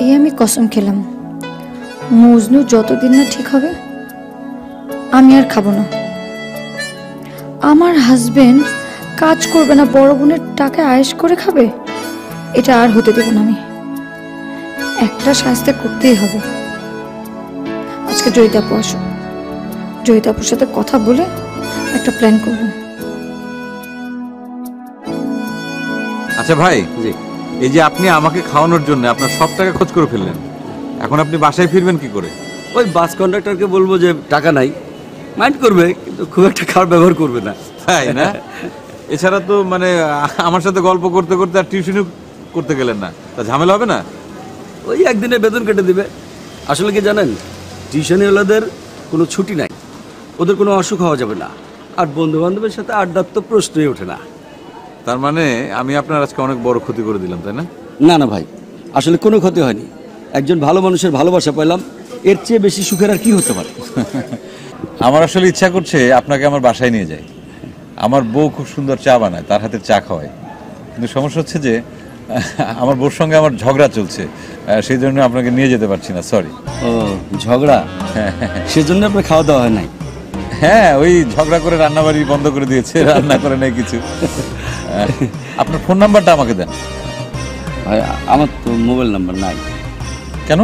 এই আমি কসম খেলাম, মজনু যতদিন না ঠিক হবে আমি আর খাবো না। আমার হাজবেন্ড কাজ করবে না, বড় বোনের টাকা আয়েশ করে খাবে, এটা আর হতে দেব না আমি। একটা শাস্তি করতেই হবে। আজকে জয়িতাপু আসো, জয়িতাপুর সাথে কথা বলে একটা প্ল্যান করব। আচ্ছা ভাই, এই যে আপনি আমাকে খাওয়ানোর জন্য আপনার সব টাকা খরচ করে ফেললেন, এখন আপনি বাসায় ফিরবেন কি করে? ওই বাস কন্ডাক্টরকে বলবো যে টাকা নাই, মাইন্ড করবে কিন্তু খুব একটা খারাপ ব্যবহার করবে না, তাই না? এছাড়া তো মানে আমার সাথে গল্প করতে করতে আর টিউশনও করতে গেলেন না, তা ঝামেলা হবে না? ওই একদিনে বেতন কেটে দিবে। আসলে কি জানেন, টিউশনিওয়ালাদের কোনো ছুটি নাই, ওদের কোনো অসুখ হওয়া যাবে না, আর বন্ধু বান্ধবের সাথে আড্ডার তো প্রশ্নই ওঠে না। তার মানে আমি আপনার আজকে অনেক বড় ক্ষতি করে দিলাম, তাই না? না না ভাই, আসলে কোনো ক্ষতি হয়নি। একজন ভালো মানুষের ভালোবাসা পেলাম, এর চেয়ে বেশি সুখের আর কি হতে পারে? আমার আসলে ইচ্ছা করছে আপনাকে আমার বাসায় নিয়ে যাই। আমার বউ খুব সুন্দর চা বানায়, তার হাতের চা খাওয়ায়। কিন্তু সমস্যা হচ্ছে যে আমার বউর সঙ্গে আমার ঝগড়া চলছে, সেই জন্য আপনাকে নিয়ে যেতে পারছি না, সরি। ও ঝগড়া, সেজন্য আপনার খাওয়া দাওয়া হয় নাই? হ্যাঁ, ওই ঝগড়া করে রান্নাবাড়ি বন্ধ করে দিয়েছে, রান্না করে নেই কিছু। আপনার ফোন নাম্বারটা আমাকে দেন। ভাই আমার তো মোবাইল নাম্বার নাই। কেন?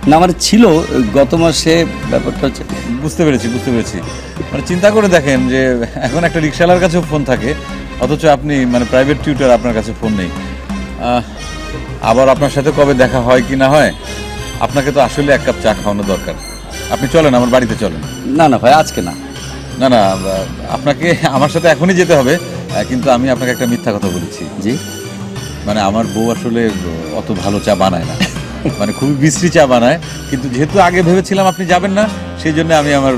না আমার ছিল, গত মাসে ব্যাপারটা হচ্ছে। বুঝতে পেরেছি। মানে চিন্তা করে দেখেন যে এখন একটা রিক্সাওয়ালার কাছেও ফোন থাকে, অথচ আপনি মানে প্রাইভেট টিউটর, আপনার কাছে ফোন নেই। আবার আপনার সাথে কবে দেখা হয় কি না হয়, আপনাকে তো আসলে এক কাপ চা খাওয়ানো দরকার। আপনি চলেন, আমার বাড়িতে চলেন। না না ভাই, আজকে না। না, আপনাকে আমার সাথে এখনই যেতে হবে, কিন্তু আমি আপনাকে একটা মিথ্যা কথা বলেছি। জি? মানে আমার বউ আসলে অত ভালো চা বানায় না, মানে খুবই বিশ্রী চা বানায়। কিন্তু যেহেতু আগে ভেবেছিলাম আপনি যাবেন না, সেই জন্য আমি আমার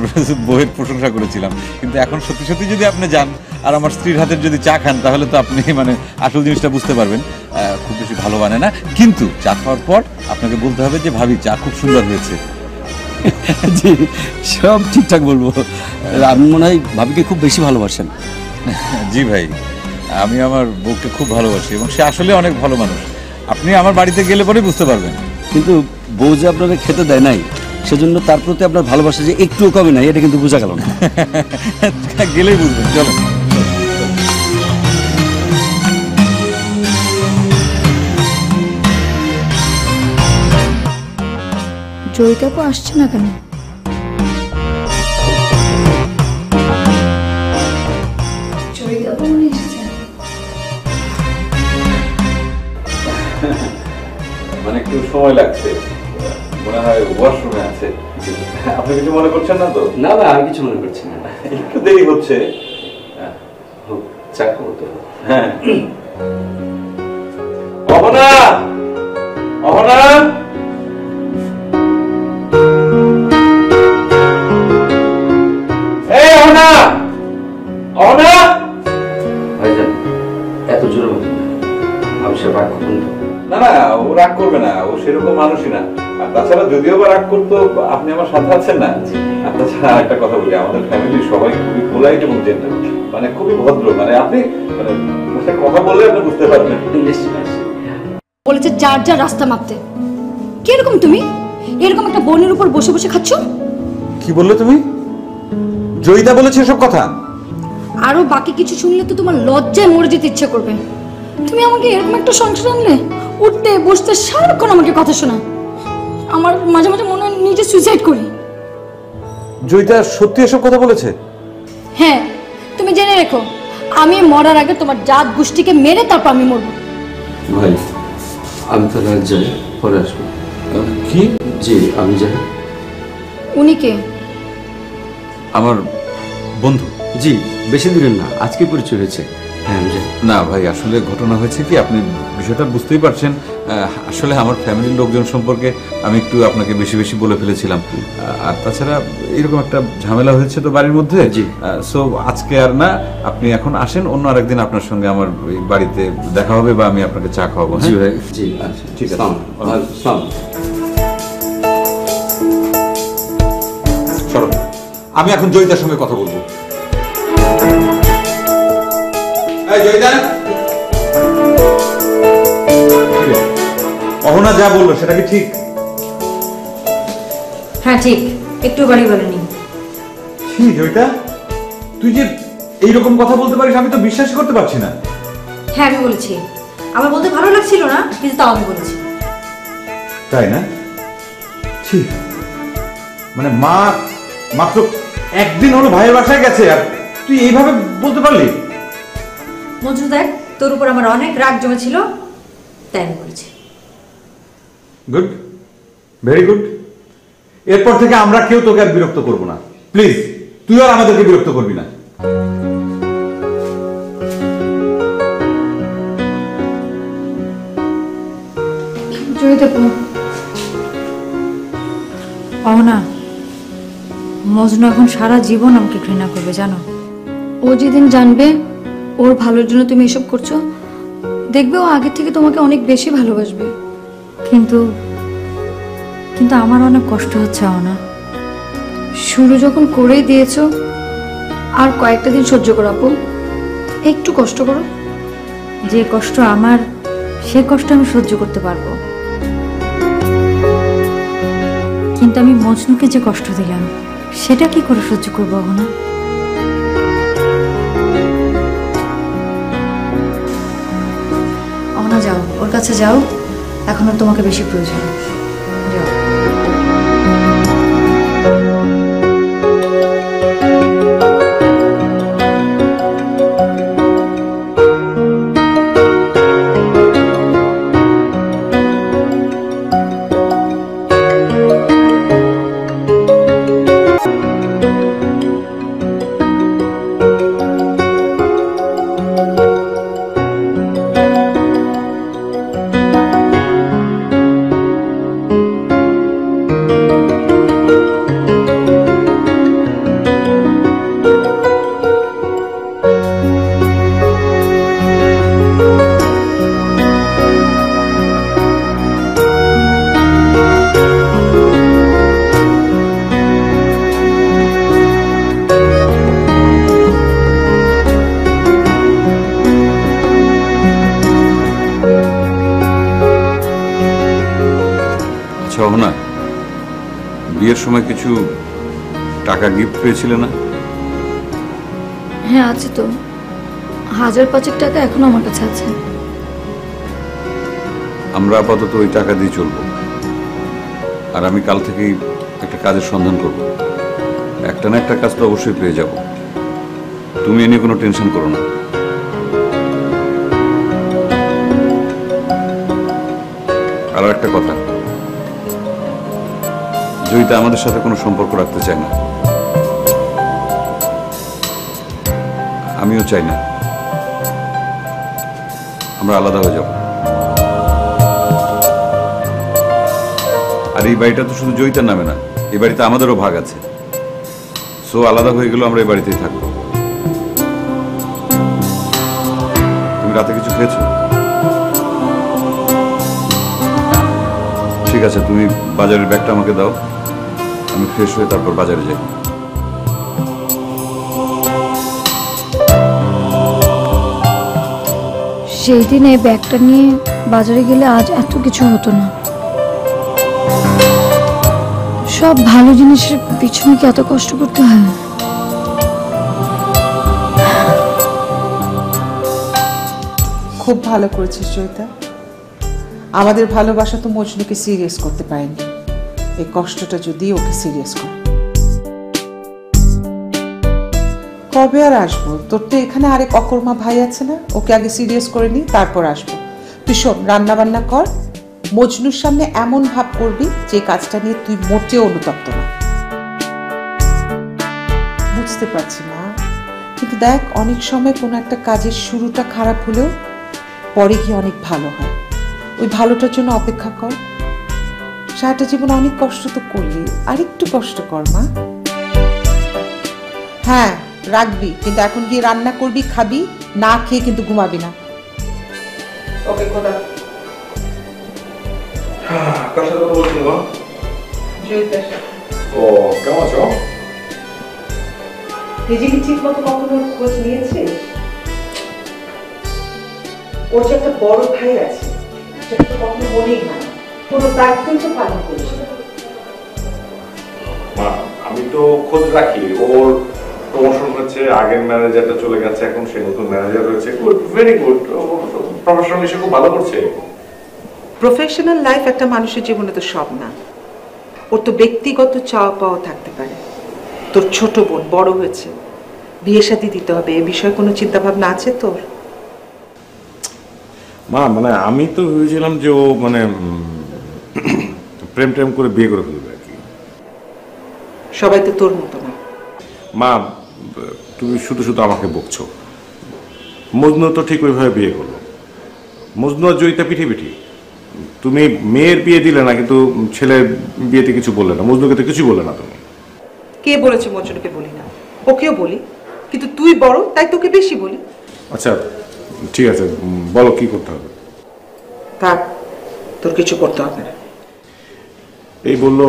বউয়ের প্রশংসা করেছিলাম। কিন্তু এখন সত্যি সত্যি যদি আপনি যান আর আমার স্ত্রীর হাতের যদি চা খান, তাহলে তো আপনি মানে আসল জিনিসটা বুঝতে পারবেন। খুব বেশি ভালো বানায় না, কিন্তু চা খাওয়ার পর আপনাকে বলতে হবে যে ভাবি চা খুব সুন্দর হয়েছে। জি, সব ঠিকঠাক বলবো। আপনি মনে হয় ভাবিকে খুব বেশি ভালোবাসেন। জি ভাই, আমি আমার বউকে খুব ভালোবাসি এবং সে আসলে অনেক ভালো মানুষ। আপনি আমার বাড়িতে গেলে পরে বুঝতে পারবেন। কিন্তু বউ যে আপনাকে খেতে দেয় নাই, সেজন্য তার প্রতি আপনার ভালোবাসা যে একটুও কমে নাই, এটা কিন্তু বোঝা গেল না। গেলেই বুঝবেন, চলেন। জয়িতাপু আসছে না কেন? জয়িতাপু মনে এসেছে। মানে একটু সময় লাগছে, মনে হয় ওয়াশরুমে আছে। আপনি কিছু মনে করছেন না তো? না না, আমি কিছু মনে করছি না। একটু দেরি হচ্ছে। চা খাবো তো। হ্যাঁ। অহনা, অহনা, এই অহনা, অহনা। ভাইজান এত জোরে বলছেন না, আমি সে রাগ করবেন তো? না, ও রাগ করবে না, ও সেরকম মানুষই না। আর তাছাড়া যদিও বা রাগ করতো, আপনি আমার সাথে আছেন না। আর তাছাড়া একটা কথা বলি, আমাদের ফ্যামিলির সবাই খুবই পোলাইট এবং জেন্টল, মানে খুবই ভদ্র। মানে আপনি মানে কথা বললে আপনি বুঝতে পারবেন। বলেছে যার যার রাস্তা মাপতে। কিরকম তুমি এরকম একটা বোনের উপর বসে বসে খাচ্ছ? কি বললে তুমি? জয়িতা বলেছে এসব কথা? আরো বাকি কিছু শুনলে তো তোমার লজ্জায় মরে যেতে ইচ্ছে করবে। তুমি আমাকে এরকম একটা সংসার আনলে, উঠতে বসতে সারাক্ষণ আমাকে কথা শোনা। আমার মাঝে মাঝে মনে হয় নিজে সুইসাইড করি। জয়িতা সত্যি এসব কথা বলেছে? হ্যাঁ, তুমি জেনে রেখো, আমি মরার আগে তোমার জাত গোষ্ঠীকে মেরে তারপর আমি মরবো। ভাই আমি তাহলে আজ যাই, পরে আসবো। কি? জি আমি যাই। উনি কে? আমার বন্ধু। জি, বেশি দিনের না, আজকে পরিচয় হয়েছে। হ্যাঁ আমি যাই। না ভাই, আসলে ঘটনা হয়েছে কি, আপনি বিষয়টা বুঝতেই পারছেন। আসলে আমার ফ্যামিলির লোকজন সম্পর্কে আমি একটু আপনাকে বেশি বেশি বলে ফেলেছিলাম। আর তাছাড়া এরকম একটা ঝামেলা হয়েছে তো বাড়ির মধ্যে। জি। সো আজকে আর না, আপনি এখন আসেন, অন্য আরেকদিন আপনার সঙ্গে আমার বাড়িতে দেখা হবে বা আমি আপনাকে চা খাওয়াবো। জি ভাই, জি আচ্ছা ঠিক আছে। চলো, আমি এখন জয়িতার সঙ্গে কথা বলবো। এই জয়িতা, অহনা অহনা যা বললো সেটা কি ঠিক? হ্যাঁ ঠিক, একটু বাড়ি বলেনি। ঠিক জয়িতা, তুই যে এইরকম কথা বলতে পারিস আমি তো বিশ্বাস করতে পারছি না। হ্যাঁ আমি বলেছি, আমার বলতে ভালো লাগছিল না, কিন্তু তাও আমি বলেছি। তাই না? ঠিক, মানে মা মাত্র একদিন হলো ভাইয়ের বাসায় গেছে আর তুই এইভাবে বলতে পারলি? মজনু দেখ, তোর উপর আমার অনেক রাগ জমেছিল, তাই আমি বলেছি। Good, very good. এরপর থেকে আমরা কেউ তোকে আর বিরক্ত করবো না, প্লিজ তুই আর আমাদেরকে বিরক্ত করবি না। জয়িতা অহনা, মজনু এখন সারা জীবন আমাকে ঘৃণা করবে জানো। ও যেদিন জানবে ওর ভালোর জন্য তুমি এসব করছো, দেখবে ও আগের থেকে তোমাকে অনেক বেশি ভালোবাসবে। কিন্তু কিন্তু আমার অনেক কষ্ট হচ্ছে অহনা। শুরু যখন করেই দিয়েছো, আর কয়েকটা দিন সহ্য করো আপু, একটু কষ্ট করো। যে কষ্ট আমার, সে কষ্ট আমি সহ্য করতে পারবো, কিন্তু আমি মজনুকে যে কষ্ট দিলাম সেটা কি করে সহ্য করবো অহনা? অহনা যাও, ওর কাছে যাও, এখন আর তোমাকে বেশি প্রয়োজন। যাও। অহনা, বিয়ের সময় কিছু টাকা গিফট পেয়েছিলে না? হ্যাঁ আছে তো, 1000-5 টাকা এখনো আমার কাছে আছে। আমরা আপাতত ওই টাকা দিয়ে চলবো, আর আমি কাল থেকেই একটা কাজের সন্ধান করব। একটা না একটা কাজ তো অবশ্যই পেয়ে যাব, তুমি এ নিয়ে কোনো টেনশন করো না। আরো একটা কথা, জয়িতা আমাদের সাথে কোনো সম্পর্ক রাখতে চায় না, আমিও চাই না। আমরা আলাদা হয়ে যাব। আর এই বাড়িটা তো শুধু জয়িতার নামে না, এই বাড়িতে আমাদেরও ভাগ আছে। সো আলাদা হয়ে গেলেও আমরা এই বাড়িতেই থাকবো। তুমি রাতে কিছু খেয়েছো? ঠিক আছে, তুমি বাজারের ব্যাগটা আমাকে দাও, আমি ফ্রেশ হয়ে তারপর বাজারে যাই। সেই দিন এই ব্যাগটা নিয়ে বাজারে গেলে আজ এত কিছু হতো না। সব ভালো জিনিসের পিছনে কি এত কষ্ট করতে হয়? খুব ভালো করেছিস জয়িতা। আমাদের ভালোবাসা তো মজনুকে সিরিয়াস করতে পারেনি, এই কষ্টটা যদি ওকে সিরিয়াস করে। কবে আর আসবো? তোর তো এখানে আরেক অকর্মা ভাই আছে না, ওকে আগে সিরিয়াস করে নি, তারপর আসবো। তুই শোন, রান্না বান্না কর, মজনুর সামনে এমন ভাব করবি যে কাজটা নিয়ে তুই মোটেও অনুতপ্ত না। বুঝতে পারছি না, কিন্তু দেখ অনেক সময় কোনো একটা কাজের শুরুটা খারাপ হলেও পরে গিয়ে অনেক ভালো হয়। ওই ভালোটার জন্য অপেক্ষা কর। সারাটা জীবন অনেক কষ্ট তো করলি, আরেকটু কষ্ট কর মা। হ্যাঁ রাখবি, কিন্তু এখন গিয়ে রান্না করবি, খাবি, না খেয়ে কিন্তু ঘুমাবি না। ওকে খোদা। কার সাথে কথা বলছিল মা? জয়িতা। ও কেমন আছো? নিজেকে ঠিক মতো কখনো খোঁজ নিয়েছিস? ওর যে একটা বড় ভাই আছে, সেটা তো কখনো মনেই হয় না। কোনো দায়িত্ব তো পালন করিস না। মা আমি তো খোঁজ রাখি, ওর প্রমোশন হচ্ছে, আগের ম্যানেজারটা চলে গেছে, এখন সে নতুন ম্যানেজার রয়েছে, গুড, ভেরি গুড, প্রফেশনাল হিসেবে খুব ভালো করছে। প্রফেশনাল লাইফ একটা মানুষের জীবনে তো সব না, ওর তো ব্যক্তিগত চাওয়া পাওয়া থাকতে পারে। তোর ছোট বোন বড় হয়েছে, বিয়ে শাদী দিতে হবে, এ বিষয়ে কোনো চিন্তা ভাবনা আছে তোর? মা মানে আমি তো ভেবেছিলাম যে ও মানে প্রেম টেম করে বিয়ে করে ফেলবে আর কি। সবাই তো তোর মতো না। মা তুমি শুধু শুধু আমাকে বকছো। মজনু তো ঠিক ওইভাবে বিয়ে করলো, মজনু আর জয়িতা পিঠি পিঠি। তুমি মেয়ের বিয়ে দিলে না, কিন্তু ছেলের বিয়েতে কিছু বললে না, মজনুকে তো কিছু বললে না তুমি। কে বলেছে মজনুকে বলি না? ওকেও বলি, কিন্তু তুই বড় তাই তোকে বেশি বলি। আচ্ছা ঠিক আছে, বলো কি করতে হবে। থাক, তোর কিছু করতে হবে না। এই বললো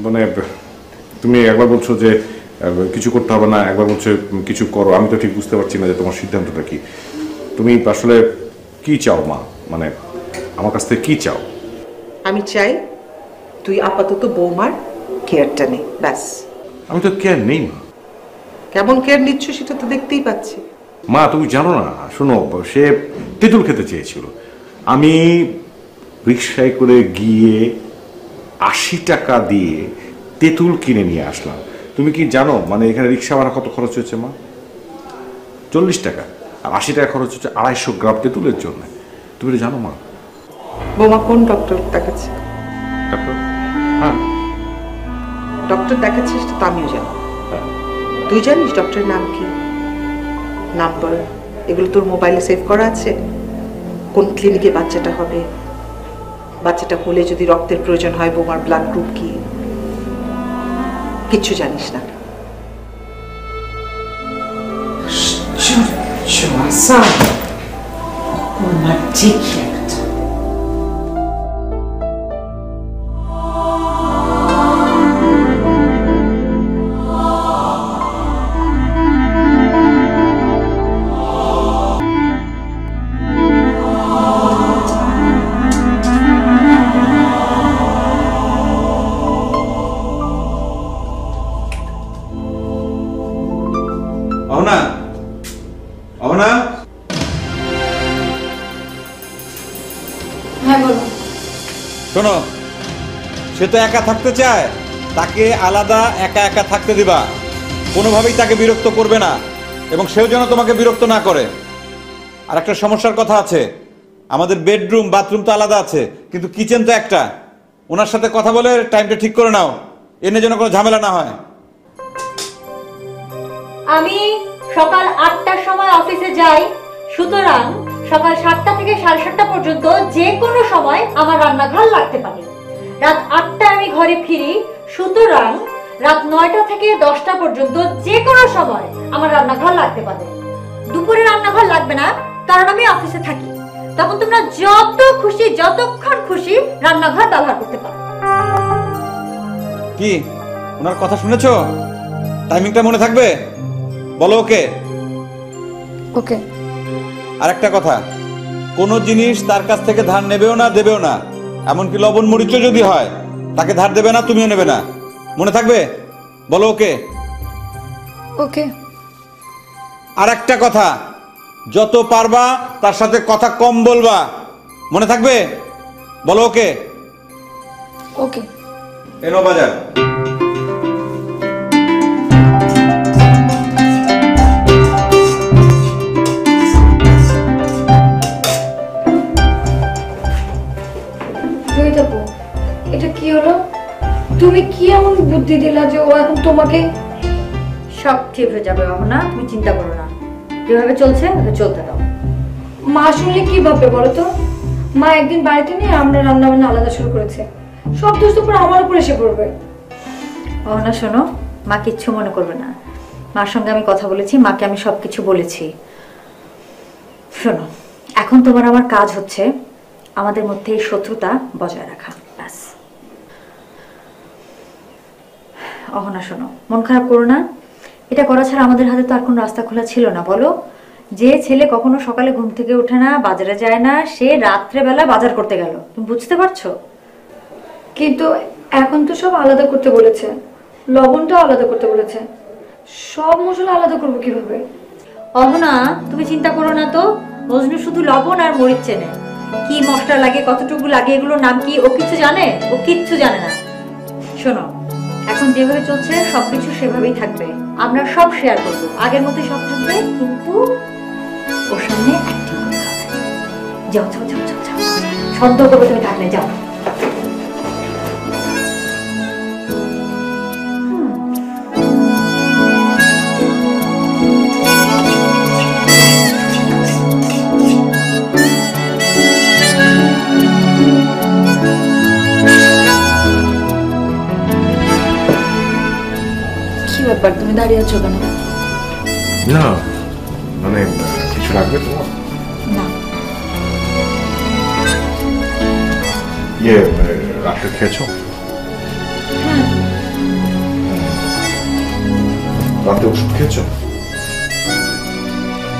মানে তুমি একবার বলছো যে কিছু করতে হবে না, একবার বলছো কিছু করো। আমি তো ঠিক বুঝতে পারছি না যে তোমার সিদ্ধান্তটা কি। তুমি আসলে কি চাও মা, মানে আমার কাছ থেকে কি চাও? আমি চাই তুই আপাতত বৌমার কেয়ারটা নে, ব্যাস। আমি তো কেয়ার নেই মা। কেমন কেয়ার নিচ্ছ সেটা তো দেখতেই পাচ্ছি। মা তুমি জানো না, শোনো, সে তেঁতুল খেতে চেয়েছিল, আমি রিক্সায় করে গিয়ে 80 টাকা দিয়ে তেঁতুল কিনে নিয়ে আসলাম। তুমি কি জানো মানে এখানে রিক্সা ভাড়া কত খরচ হয়েছে মা? 40 টাকা। আর 80 টাকা খরচ হচ্ছে 250 গ্রাম তেঁতুলের জন্য। তুমি এটা জানো মা? বৌমা কোন ডক্টর দেখাচ্ছে? ডাক্তার? হ্যাঁ। ডক্টর দেখাচ্ছিস তো আমিও জানি। তুই জানিস ডক্টরের নাম কি, নাম্বার এগুলো তোর মোবাইলে সেভ করা আছে? কোন ক্লিনিকে বাচ্চাটা হবে, বাচ্চাটা হলে যদি রক্তের প্রয়োজন হয় বৌমার ব্লাড গ্রুপ কি, কিচ্ছু জানিস না। অহনা, অহনা, হ্যাঁ বলো। শোনো, সে তো একা থাকতে চায়, তাকে আলাদা একা একা থাকতে দিবা, কোনোভাবেই তাকে বিরক্ত করবে না, এবং সেও যেন তোমাকে বিরক্ত না করে। আর একটা সমস্যার কথা আছে, আমাদের বেডরুম বাথরুম তো আলাদা আছে, কিন্তু কিচেন তো একটা। ওনার সাথে কথা বলে টাইমটা ঠিক করে নাও, এনে যেন কোনো ঝামেলা না হয়। আমি সকাল 8টার সময় অফিসে যাই, সুতরাং সকাল 7টা থেকে 7:30 পর্যন্ত যে কোনো সময় আমার রান্নাঘর লাগতে পারে। রাত 8টায় আমি ঘরে ফিরি, সুতরাং রাত 9টা থেকে 10টা পর্যন্ত যে কোনো সময় আমার রান্নাঘর লাগতে পারে। দুপুরে রান্নাঘর লাগবে না, কারণ আমি অফিসে থাকি। তখন তোমরা যত খুশি যতক্ষণ খুশি রান্নাঘর ব্যবহার করতে পারো। কি ওনার কথা শুনেছো? টাইমিংটা মনে থাকবে? বলো ওকে। ওকে। আর একটা কথা, কোনো জিনিস তার কাছ থেকে ধার নেবেও না, দেবেও না। এমনকি লবণ মরিচও যদি হয়, তাকে ধার দেবে না, তুমিও নেবে না। মনে থাকবে? বলো ওকে। ওকে। আর একটা কথা, যত পারবা তার সাথে কথা কম বলবা, মনে থাকবে? বলো ওকে। ওকে। এনো বাজার। এটা কি হলো? তুমি কি এমন বুদ্ধি দিলা যে ও এখন তোমাকে? সব ঠিক হয়ে যাবে অহনা, তুমি চিন্তা করো না। যেভাবে চলছে ওটা চলতে দাও। মা শুনলে কি ভাববে বলো তো? মা একদিন বাড়িতে নিয়ে আমরা রান্না বান্না আলাদা শুরু করেছে, সব দোষ তো পুরো আমার উপর এসে পড়বে। অহনা শোনো, মা কিচ্ছু মনে করবে না। মার সঙ্গে আমি কথা বলেছি, মাকে আমি সবকিছু বলেছি। শোনো, এখন তোমার আমার কাজ হচ্ছে আমাদের মধ্যে এই শত্রুতা বজায় রাখা, ব্যাস। অহনা শোনো, মন খারাপ করো না। এটা করা ছাড়া আমাদের হাতে তো আর কোনো রাস্তা খোলা ছিল না, বলো? যে ছেলে কখনো সকালে ঘুম থেকে ওঠে না, বাজারে যায় না, সে রাত্রেবেলা বাজার করতে গেল, তুমি বুঝতে পারছো? কিন্তু এখন তো সব আলাদা করতে বলেছে, লবণটাও আলাদা করতে বলেছে। সব মশলা আলাদা করবো কিভাবে? অহনা, তুমি চিন্তা করো না তো। মজনু শুধু লবণ আর মরিচ চেনে, কি মশলা লাগে, কতটুকু লাগে, এগুলোর নাম কি ও কিছু জানে? ও কিচ্ছু জানে না। শোনো, এখন যেভাবে চলছে সবকিছু সেভাবেই থাকবে, আমরা সব শেয়ার করবো, আগের মতোই সব থাকবে, কিন্তু ওর সামনে acting করতে হবে। যাও যাও যাও যাও যাও, সন্দেহ করবে তুমি থাকলে, যাও। কি ব্যাপার, তুমি দাঁড়িয়ে আছো কেন? না মানে কিছু লাগবে তোমার? না। রাতে খেয়েছো? রাতে ওষুধ খেয়েছো?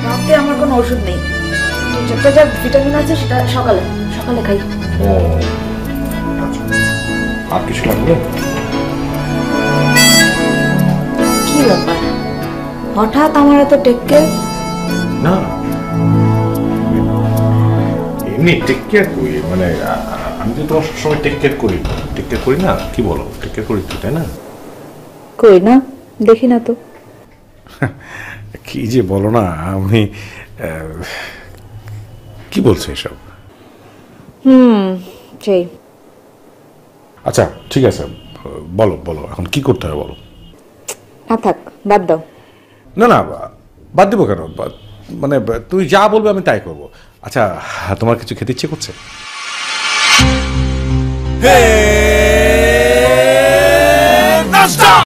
রাতে আমার কোনো ওষুধ নেই, যেটা যা ভিটামিন আছে সেটা সকালে সকালে খাই। ও আচ্ছা, আর কিছু লাগবে? কি ব্যাপার, হঠাৎ আমার এত টেক কেয়ার? না এমনি টেক কেয়ার করি, মানে আমি তো তোমার সবসময় টেক কেয়ার করি না, কি বলো? টেক কেয়ার করি তো, তাই না? কই না, দেখি না তো। কি যে বলো না, আমি কি বলছো এসব? সেই আচ্ছা ঠিক আছে, বলো বলো এখন কি করতে হবে বলো। না থাক, বাদ দাও। না না, বাদ দেবো কেন? মানে তুমি যা বলবে আমি তাই করবো। আচ্ছা, তোমার কিছু খেতে ইচ্ছে করছে?